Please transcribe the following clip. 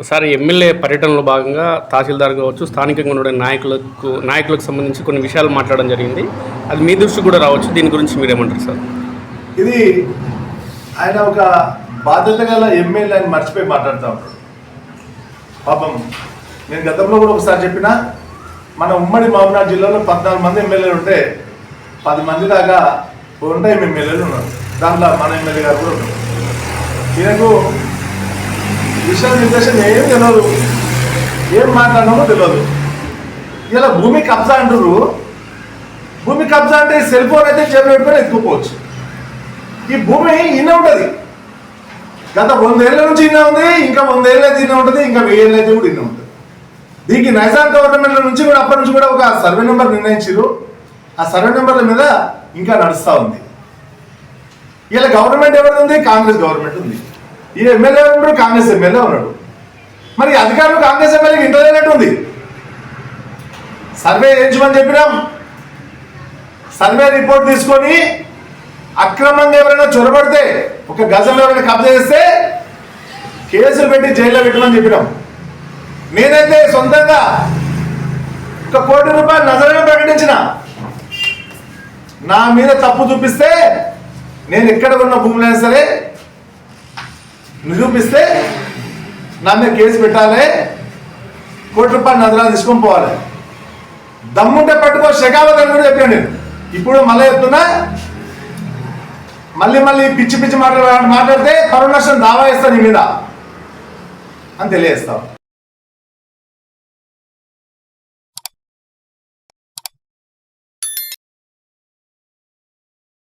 Sir MLA పర్యటనలో భాగంగా తహసీల్దార్ కావచ్చు, స్థానికంగా ఉండే నాయకులకు సంబంధించి కొన్ని విషయాలు మాట్లాడడం జరిగింది. అది మీ దృష్టి కూడా రావచ్చు. దీని గురించి మీరేమంటారు సార్? ఇది ఆయన ఒక బాధ్యత గల ఎమ్మెల్యే అని మర్చిపోయి మాట్లాడుతూ ఉంటాడు. పాపం నేను గతంలో కూడా ఒకసారి చెప్పిన, మన ఉమ్మడి మహబూబ్నగర్ జిల్లాలో 14 మంది ఎమ్మెల్యేలు ఉంటే 10 మంది దాకా వన్ టైం ఎమ్మెల్యేలు ఉన్నారు. దాంట్లో మన ఎమ్మెల్యే గారు కూడా ఉన్నారు. ఈయనకు విషయ నిర్దేశం ఏం తెలియదు, ఏం మాట్లాడినామో తెలియదు. ఇలా భూమి కబ్జా అంటారు. భూమి కబ్జా అంటే సెల్ ఫోన్ అయితే చెవులు పెట్టుకొని ఎత్తుకోవచ్చు. ఈ భూమి ఇన్న ఉంటుంది, గత 100 ఏళ్ళ నుంచి ఇన్న ఉంది, ఇంకా 100 ఏళ్ళు అయితే ఇన్న ఉంటుంది, ఇంకా 1000 ఏళ్ళు అయితే కూడా ఇన్న ఉంటుంది. దీనికి నైజాం గవర్నమెంట్ల నుంచి కూడా అప్పటి నుంచి కూడా ఒక సర్వే నెంబర్ నిర్ణయించారు. ఆ సర్వే నెంబర్ల మీద ఇంకా నడుస్తూ ఉంది. ఇలా గవర్నమెంట్ ఎవరిది ఉంది? కాంగ్రెస్ గవర్నమెంట్ ఉంది. ఈ ఎమ్మెల్యే ఉన్నాడు, కాంగ్రెస్ ఎమ్మెల్యే ఉన్నాడు. మరి అధికారులు కాంగ్రెస్ ఎమ్మెల్యేకి ఇంటర్వ్యూనట్టు ఉంది. సర్వే చేయించమని చెప్పినాం. సర్వే రిపోర్ట్ తీసుకొని అక్రమంగా ఎవరైనా చొరబడితే, ఒక గజంలో ఎవరైనా కబ్జా చేస్తే కేసులు పెట్టి జైల్లో పెట్టమని చెప్పినాం. నేనైతే సొంతంగా 1 కోటి రూపాయలు నజరానా ప్రకటించిన. నా మీద తప్పు చూపిస్తే, నేను ఎక్కడ ఉన్న భూములైనా సరే నిరూపిస్తే నా మీద కేసు పెట్టాలి, 1 కోటి రూపాయలు నజరానా తీసుకొని పోవాలి. దమ్ముంటే పట్టుకో షెకావత్ అని కూడా చెప్పాను నేను. ఇప్పుడు మళ్ళీ చెప్తున్నా, మళ్ళీ పిచ్చి మాట్లాడితే పరువు నష్టం దావా వేస్తాను నీ మీద అని తెలియజేస్తావు.